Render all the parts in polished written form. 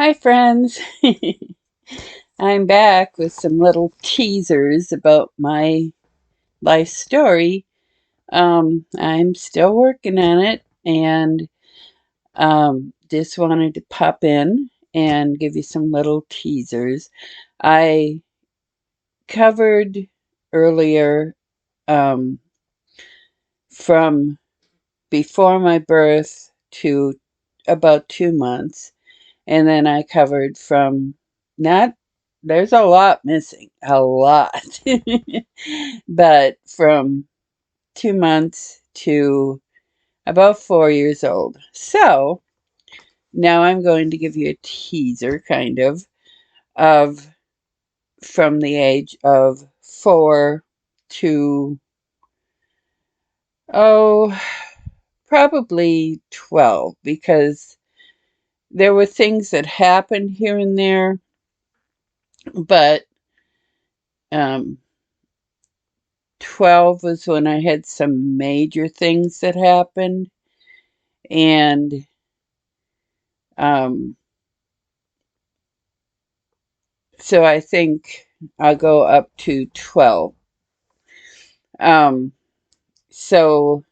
Hi, friends. I'm back with some little teasers about my life story. I'm still working on it and just wanted to pop in and give you some little teasers. I covered earlier um, from before my birth to about 2 months. And then I covered from not, there's a lot missing, a lot. But from 2 months to about 4 years old. So now I'm going to give you a teaser, kind of from the age of 4 to, oh, probably 12, because there were things that happened here and there, but um, 12 was when I had some major things that happened. And um, so I think I'll go up to 12. Um, so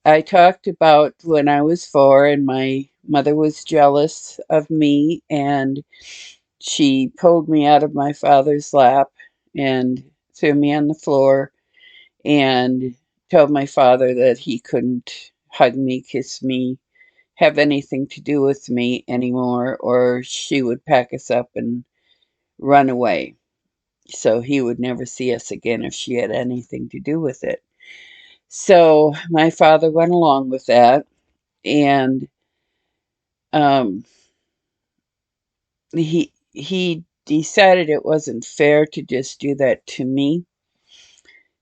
I talked about when I was 4 and my mother was jealous of me, and she pulled me out of my father's lap and threw me on the floor and told my father that he couldn't hug me, kiss me, have anything to do with me anymore, or she would pack us up and run away. So he would never see us again if she had anything to do with it. So my father went along with that, and um, he decided it wasn't fair to just do that to me.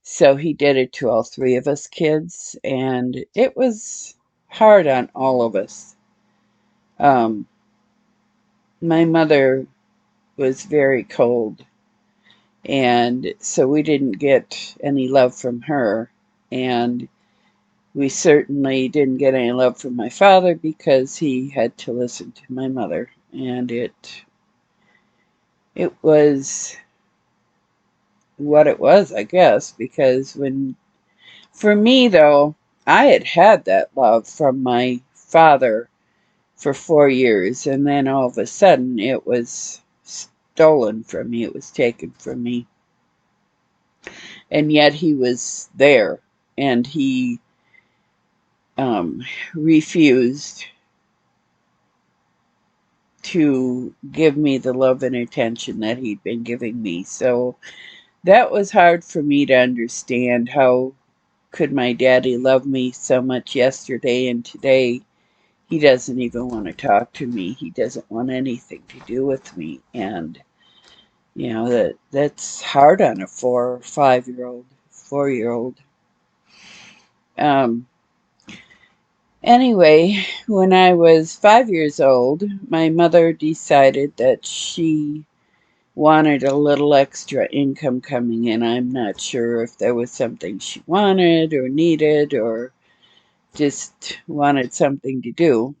So he did it to all three of us kids, and it was hard on all of us. Um, my mother was very cold, and so we didn't get any love from her. And we certainly didn't get any love from my father because he had to listen to my mother. And it was what it was, I guess, because for me, though, I had that love from my father for 4 years, and then all of a sudden it was stolen from me, it was taken from me. And yet he was there, and he refused to give me the love and attention that he'd been giving me. So that was hard for me to understand. How could my daddy love me so much yesterday, and today he doesn't even want to talk to me. He doesn't want anything to do with me. And that's hard on a 4 or 5 year old, 4 year old. Um, Anyway, when I was 5 years old, my mother decided that she wanted a little extra income coming in. I'm not sure if there was something she wanted or needed, or just wanted something to do.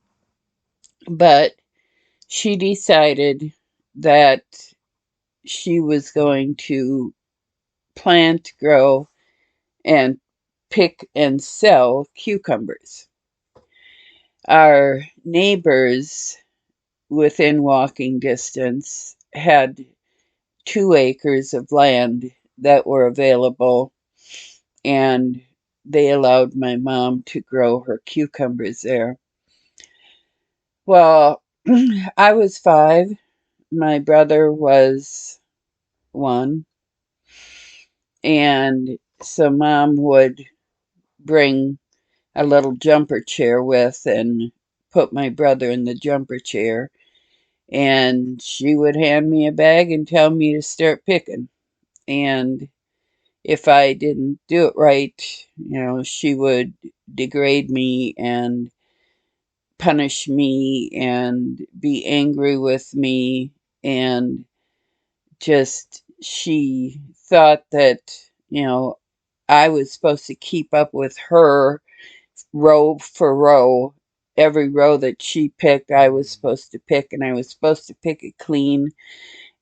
But she decided that she was going to plant, grow, and pick and sell cucumbers. Our neighbors within walking distance had 2 acres of land that were available, and they allowed my mom to grow her cucumbers there. Well, I was 5, my brother was 1, and so mom would bring a little jumper chair with and put my brother in the jumper chair, and she would hand me a bag and tell me to start picking. And if I didn't do it right, she would degrade me and punish me and be angry with me. And just, she thought that, I was supposed to keep up with her row for row every row that she picked, I was supposed to pick, and I was supposed to pick it clean.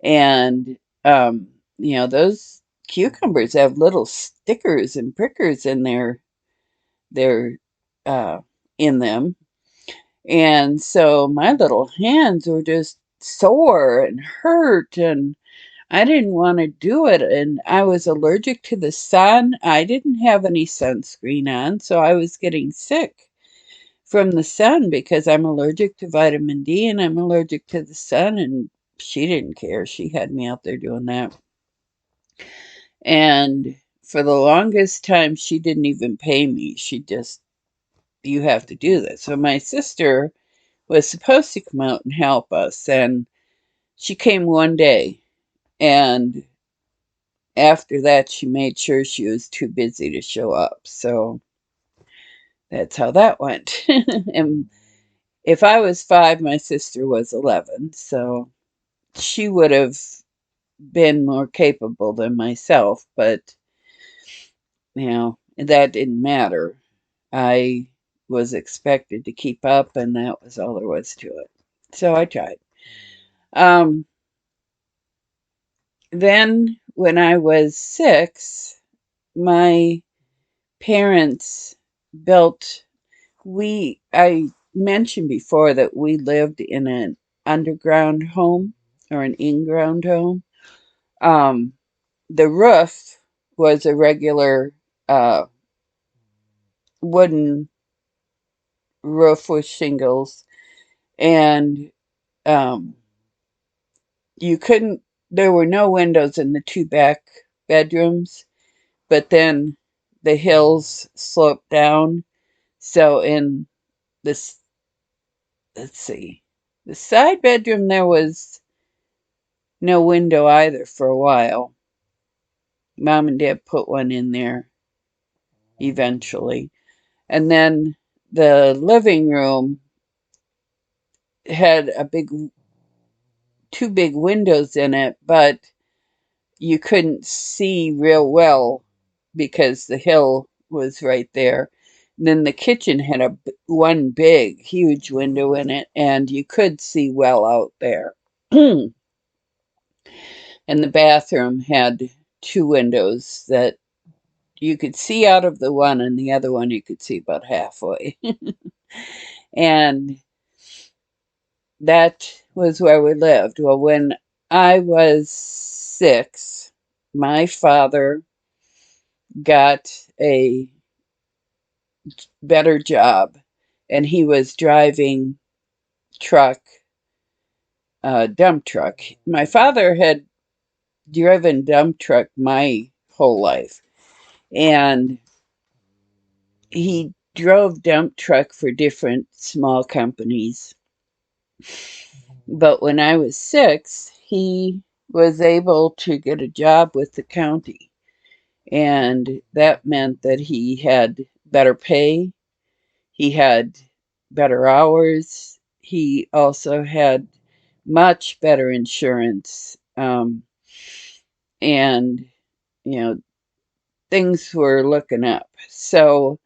And, those cucumbers have little stickers and prickers in their, uh, in them. And so my little hands were just sore and hurt, and I didn't want to do it. And I was allergic to the sun. I didn't have any sunscreen on, so I was getting sick from the sun because I'm allergic to vitamin D and I'm allergic to the sun. And she didn't care. She had me out there doing that. And for the longest time, she didn't even pay me. She just, you have to do this. So my sister was supposed to come out and help us, and she came one day. And after that, she made sure she was too busy to show up. So that's how that went. And if I was 5, my sister was 11. So she would have been more capable than myself, but that didn't matter. I was expected to keep up, and that was all there was to it. So I tried. Um, then, when I was 6, my parents built. I mentioned before that we lived in an underground home or an in-ground home. Um, the roof was a regular uh, wooden roof with shingles, and um, you couldn't. There were no windows in the 2 back bedrooms, but then the hills sloped down. So in this, let's see, the side bedroom, there was no window either for a while. Mom and Dad put one in there eventually. And then the living room had 2 big windows in it, but you couldn't see real well because the hill was right there. And then the kitchen had one big, huge window in it, and you could see well out there. And the bathroom had 2 windows that you could see out of the one, and the other one you could see about halfway. And that was where we lived. Well, when I was 6, my father got a better job, and he was driving truck, dump truck. My father had driven dump truck my whole life, and he drove dump truck for different small companies. But when I was 6, he was able to get a job with the county, and that meant that he had better pay, he had better hours, he also had much better insurance, and you know things were looking up. So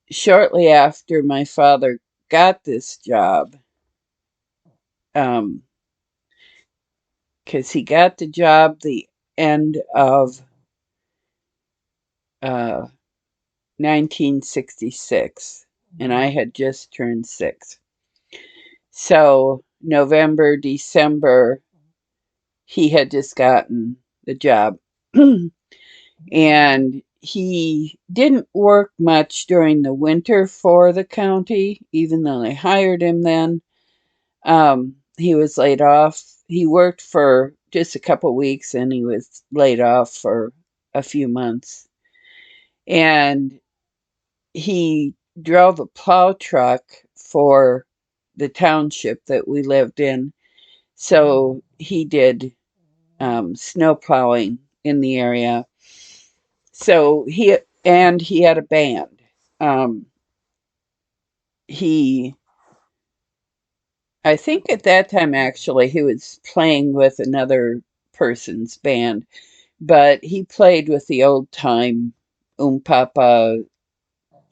shortly after my father got this job, um, because he got the job the end of uh, 1966, and I had just turned 6. So November, December, he had just gotten the job. And he didn't work much during the winter for the county, even though they hired him then. He was laid off. He worked for just a couple weeks and he was laid off for a few months. And he drove a plow truck for the township that we lived in. So he did snow plowing in the area. So he had a band. Um, he, I think at that time actually he was playing with another person's band, but he played with the old time Papa,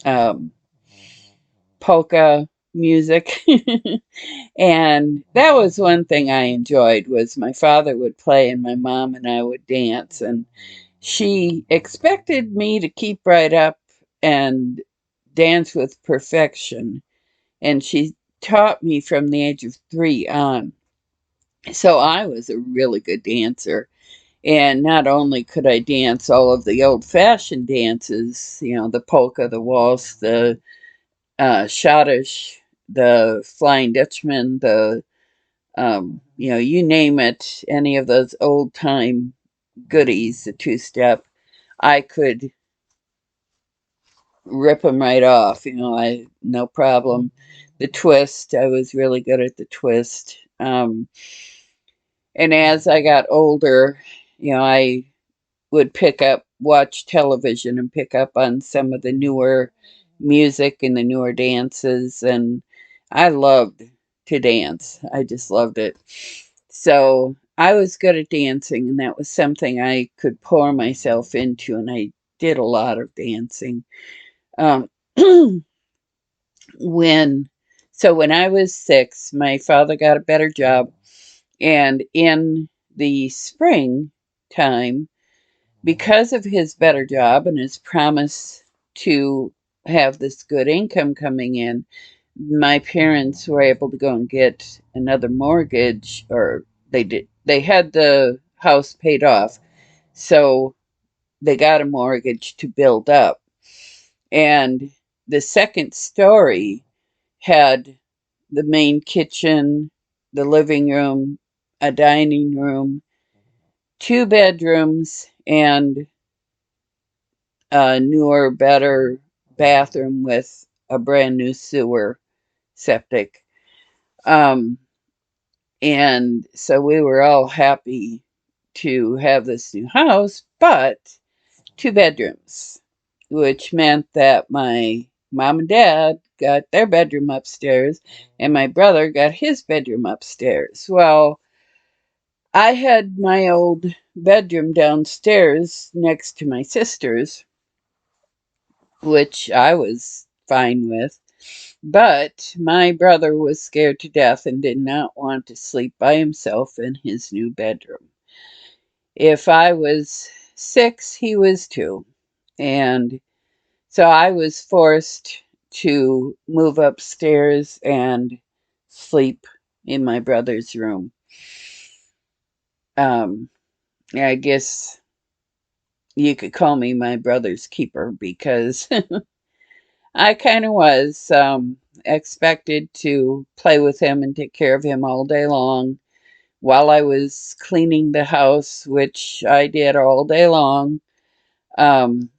um, polka. music. And that was one thing I enjoyed, was my father would play and my mom and I would dance. And she expected me to keep right up and dance with perfection. And she taught me from the age of 3 on. So I was a really good dancer. And not only could I dance all of the old fashioned dances, the polka, the waltz, the schottisch, the Flying Dutchman, you name it, any of those old time goodies, the two step, I could rip them right off. No problem. The twist, I was really good at the twist. And as I got older, I would watch television and pick up on some of the newer music and the newer dances. And I loved to dance. I just loved it. So I was good at dancing, and that was something I could pour myself into, and I did a lot of dancing. Um, when when I was 6, my father got a better job, and in the spring time, because of his better job and his promise to have this good income coming in, my parents were able to go and get another mortgage, or they had the house paid off, so they got a mortgage to build up. And the second story had the main kitchen, the living room, a dining room, 2 bedrooms, and a newer, better bathroom with a brand new sewer septic. Um, and so we were all happy to have this new house, but 2 bedrooms, which meant that my mom and dad got their bedroom upstairs and my brother got his bedroom upstairs. Well, I had my old bedroom downstairs next to my sister's, which I was fine with. But my brother was scared to death and did not want to sleep by himself in his new bedroom. If I was 6, he was 2. And so I was forced to move upstairs and sleep in my brother's room. Um, I guess you could call me my brother's keeper, because I kind of was expected to play with him and take care of him all day long while I was cleaning the house, which I did all day long. Um,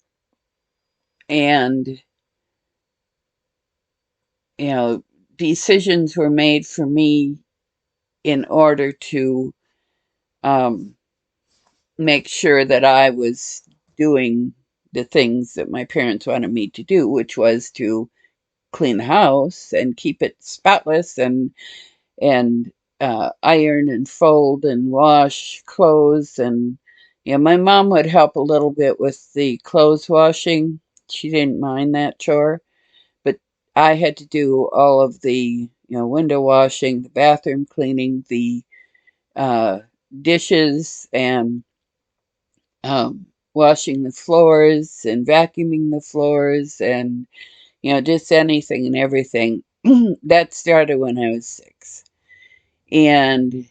and, you know, decisions were made for me in order to um, make sure that I was doing the things that my parents wanted me to do, which was to clean the house and keep it spotless, and iron and fold and wash clothes. And my mom would help a little bit with the clothes washing. She didn't mind that chore, but I had to do all of the window washing, the bathroom cleaning, the uh, dishes, and washing the floors and vacuuming the floors, and just anything and everything. That started when I was 6. And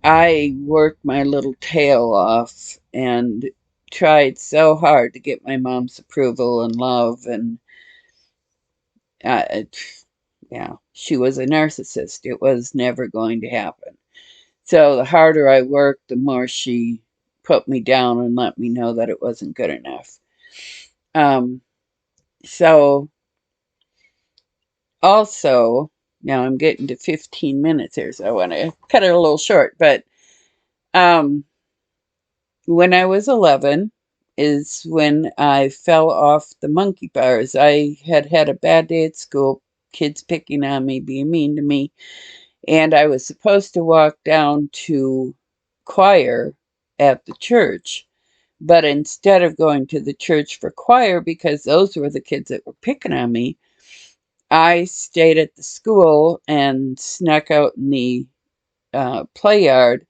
I worked my little tail off and tried so hard to get my mom's approval and love. And it, she was a narcissist. It was never going to happen. So the harder I worked, the more she put me down and let me know that it wasn't good enough. Um, so also, now I'm getting to 15 minutes here, so I want to cut it a little short. But um, when I was 11 is when I fell off the monkey bars. I had had a bad day at school, kids picking on me, being mean to me, and I was supposed to walk down to choir at the church. But instead of going to the church for choir, because those were the kids that were picking on me, I stayed at the school and snuck out in the play yard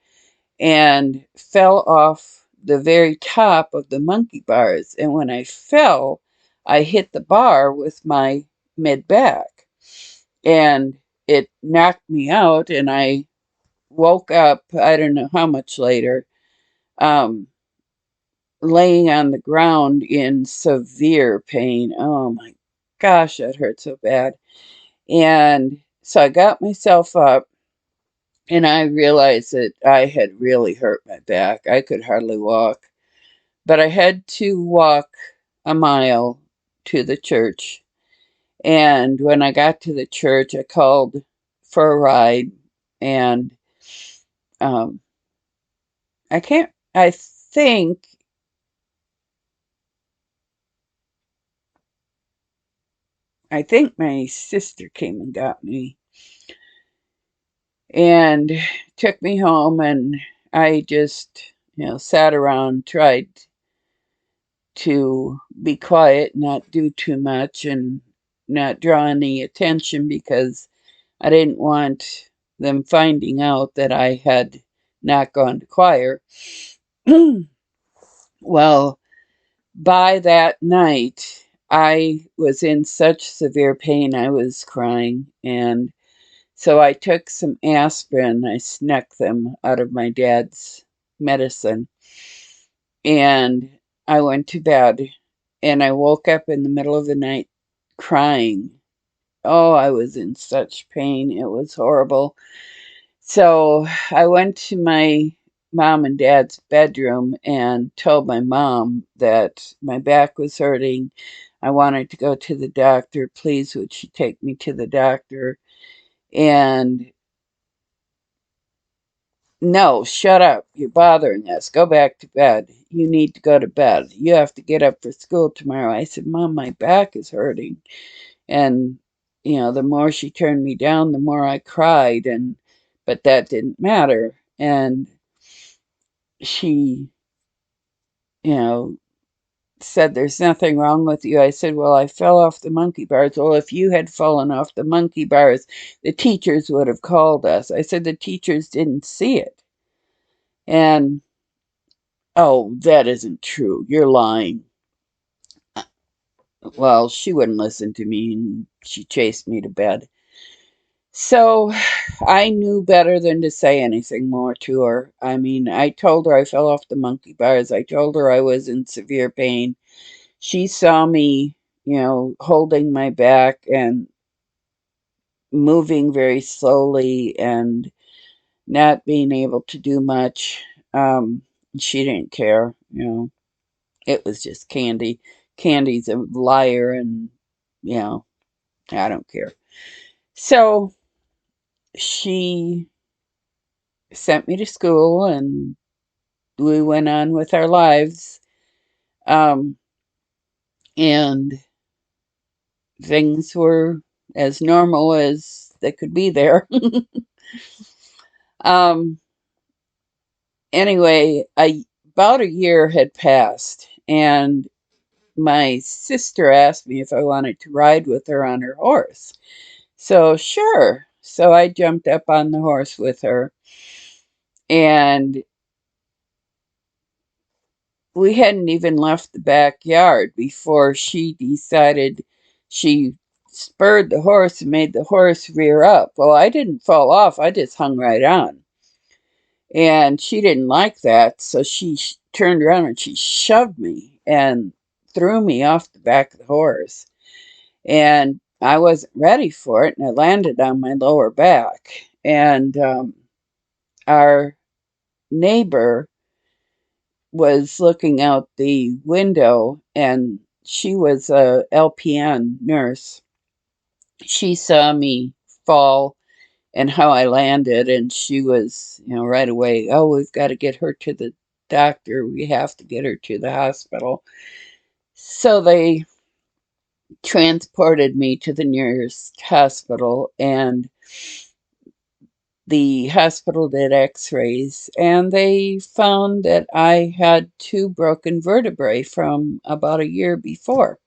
and fell off the very top of the monkey bars. And when I fell, I hit the bar with my mid back, and it knocked me out. And I woke up, I don't know how much later, um, laying on the ground in severe pain. Oh my gosh, that hurt so bad. And so I got myself up, and I realized that I had really hurt my back. I could hardly walk, but I had to walk a mile to the church. And when I got to the church, I called for a ride, and um, I think my sister came and got me and took me home, and I just, sat around, tried to be quiet, not do too much, and not draw any attention because I didn't want them finding out that I had not gone to choir. Well, by that night, I was in such severe pain, I was crying. And so I took some aspirin. I snuck them out of my dad's medicine. And I went to bed. And I woke up in the middle of the night crying. Oh, I was in such pain. It was horrible. So I went to my mom and dad's bedroom and told my mom that my back was hurting. I wanted to go to the doctor. Please, would she take me to the doctor? And no, shut up. You're bothering us. Go back to bed. You need to go to bed. You have to get up for school tomorrow. I said, Mom, my back is hurting. And, the more she turned me down, the more I cried. But that didn't matter. And she, you know, said, there's nothing wrong with you. I said, well, I fell off the monkey bars. Well, if you had fallen off the monkey bars, the teachers would have called us. I said, the teachers didn't see it. And, oh, that isn't true. You're lying. Well, she wouldn't listen to me, and she chased me to bed. So I knew better than to say anything more to her. I mean, I told her I fell off the monkey bars. I told her I was in severe pain. She saw me, holding my back and moving very slowly and not being able to do much. Um, she didn't care. It was just Candy. Candy's a liar, and, you know, I don't care. So she sent me to school, and we went on with our lives. Um, and things were as normal as they could be there. um, anyway, about a year had passed, and my sister asked me if I wanted to ride with her on her horse. So, sure. So I jumped up on the horse with her, and we hadn't even left the backyard before she decided she spurred the horse and made the horse rear up. Well, I didn't fall off, I just hung right on. And she didn't like that, so she turned around and she shoved me and threw me off the back of the horse. And I wasn't ready for it, and I landed on my lower back. And our neighbor was looking out the window, and she was a LPN nurse. She saw me fall and how I landed, and she was, right away, oh, we've got to get her to the doctor. We have to get her to the hospital. So they transported me to the nearest hospital, and the hospital did x-rays, and they found that I had 2 broken vertebrae from about a year before.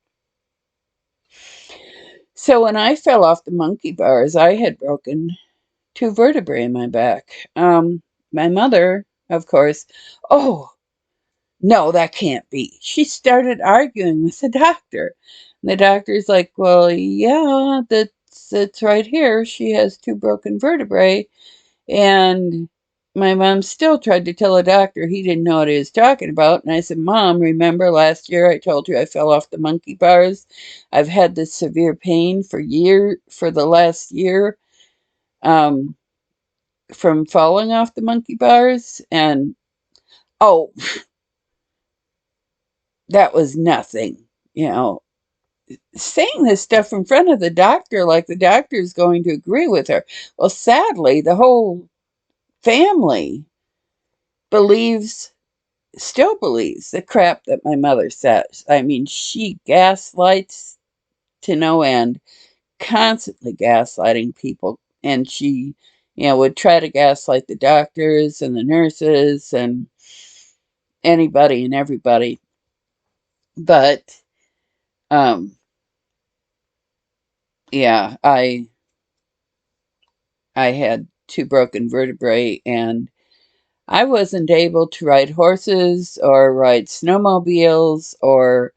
So when I fell off the monkey bars, I had broken two vertebrae in my back. My mother, of course, oh, no, that can't be. She started arguing with the doctor. And the doctor's like, well, yeah, that's right here. She has two broken vertebrae. And my mom still tried to tell the doctor he didn't know what he was talking about. And I said, Mom, remember last year I told you I fell off the monkey bars? I've had this severe pain for the last year, um, from falling off the monkey bars. And oh, that was nothing, you know. Saying this stuff in front of the doctor like the doctor is going to agree with her. Well, sadly, the whole family believes still believes the crap that my mother says. I mean, she gaslights to no end, constantly gaslighting people. And she, would try to gaslight the doctors and the nurses and anybody and everybody. But, um, yeah, I had two broken vertebrae and I wasn't able to ride horses or ride snowmobiles, or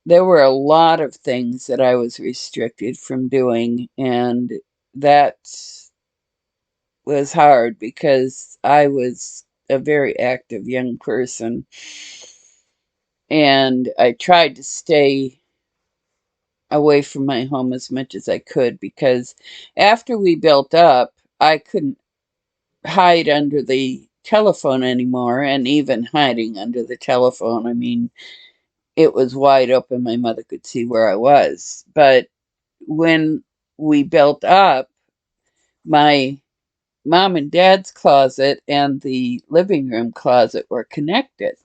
there were a lot of things that I was restricted from doing, and that was hard because I was a very active young person, and I tried to stay away from my home as much as I could because after we built up, I couldn't hide under the telephone anymore, and even hiding under the telephone, I mean, it was wide open. My mother could see where I was. But when we built up, my mom and dad's closet and the living room closet were connected.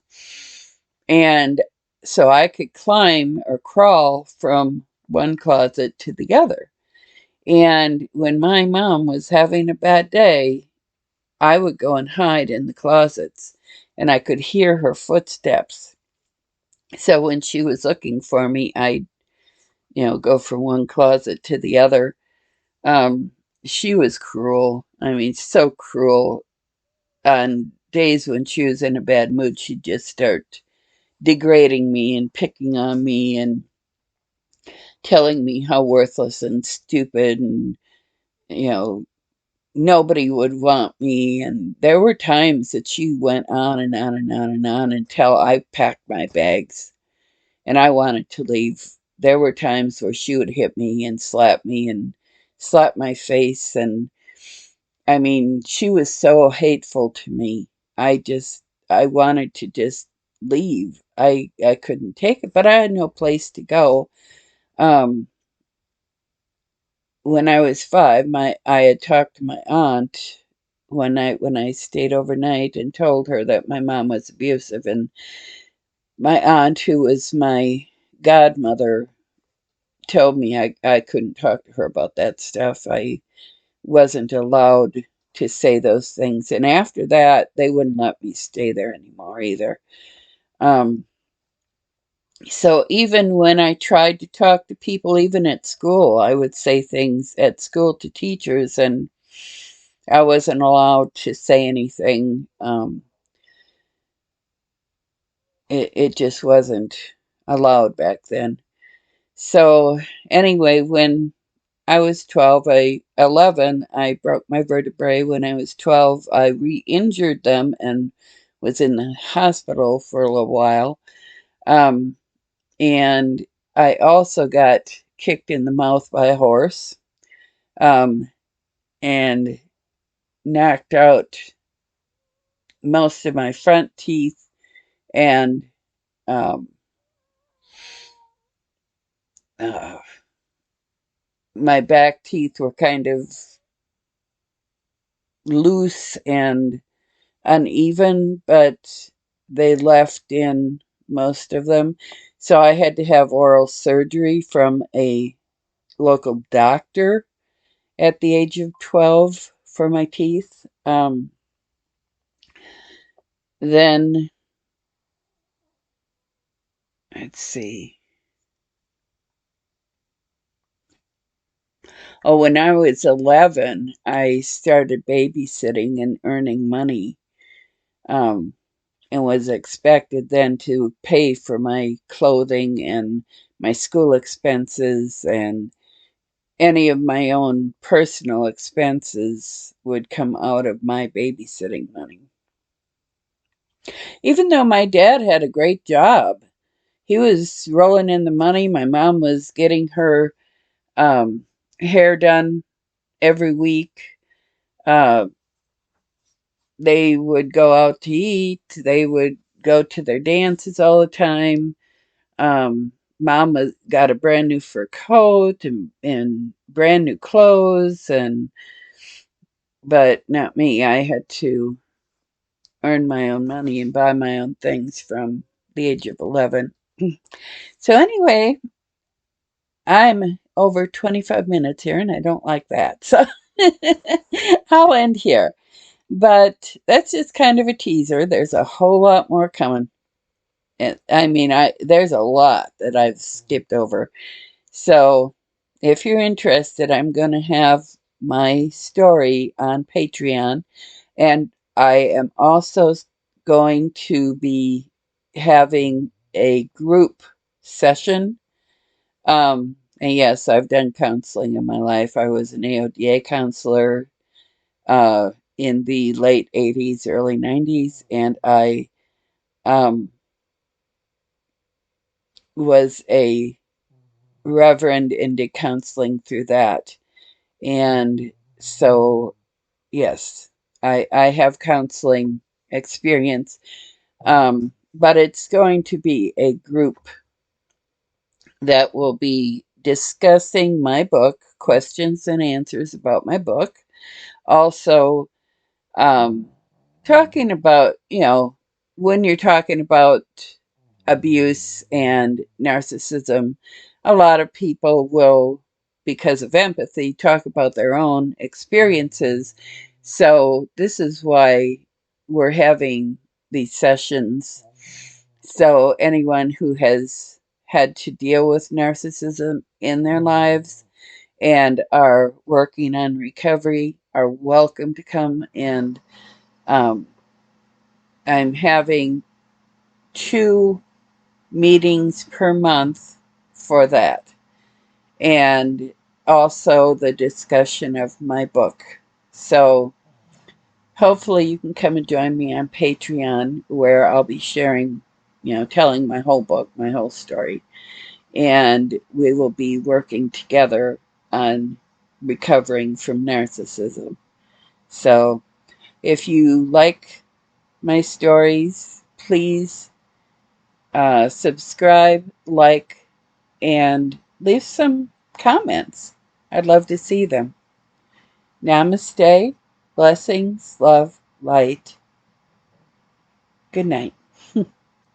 And so I could climb or crawl from one closet to the other. And when my mom was having a bad day, I would go and hide in the closets and I could hear her footsteps. So when she was looking for me, I'd, go from one closet to the other. Um, she was cruel. I mean, so cruel. On days when she was in a bad mood, she'd just start degrading me and picking on me and telling me how worthless and stupid and, you know, nobody would want me. And there were times that she went on and on and on and on until I packed my bags and I wanted to leave. There were times where she would hit me and slap my face. And I mean, she was so hateful to me. I wanted to just leave. I couldn't take it, but I had no place to go. Um, when I was 5, I had talked to my aunt one night when I stayed overnight and told her that my mom was abusive, and my aunt, who was my godmother, told me I couldn't talk to her about that stuff. I wasn't allowed to say those things. And after that, they wouldn't let me stay there anymore either. Um, so even when I tried to talk to people, even at school, I would say things at school to teachers, and I wasn't allowed to say anything. It just wasn't allowed back then. So anyway, when I was 11, I broke my vertebrae. When I was 12, I re-injured them and was in the hospital for a little while. Um, and I also got kicked in the mouth by a horse, um, and knocked out most of my front teeth, and um, uh, my back teeth were kind of loose and uneven, but they left in most of them. So I had to have oral surgery from a local doctor at the age of 12 for my teeth. Then, let's see, Oh, when I was 11, I started babysitting and earning money, um, and was expected then to pay for my clothing and my school expenses, and any of my own personal expenses would come out of my babysitting money. Even though my dad had a great job, he was rolling in the money. My mom was getting her um, hair done every week. Uh, they would go out to eat. They would go to their dances all the time. Um, Mom got a brand new fur coat and brand new clothes, but not me. I had to earn my own money and buy my own things from the age of 11. So anyway, I'm over 25 minutes here and I don't like that. So I'll end here. But that's just kind of a teaser. There's a whole lot more coming. And I mean, there's a lot that I've skipped over. So if you're interested, I'm going to have my story on Patreon. And I am also going to be having a group session. And yes, I've done counseling in my life. I was an AODA counselor in the late 80s, early 90s, and I um, was a reverend and did counseling through that. And so, yes, I have counseling experience, but it's going to be a group that will be discussing my book, questions and answers about my book. Also, um, talking about, when you're talking about abuse and narcissism, a lot of people will, because of empathy, talk about their own experiences. So, this is why we're having these sessions. So, anyone who has had to deal with narcissism in their lives and are working on recovery are welcome to come. And um, I'm having 2 meetings per month for that. And also the discussion of my book. So hopefully you can come and join me on Patreon, where I'll be sharing, telling my whole book, my whole story. And we will be working together on recovering from narcissism. So if you like my stories, please subscribe, like, and leave some comments. I'd love to see them. Namaste, blessings, love, light. Good night.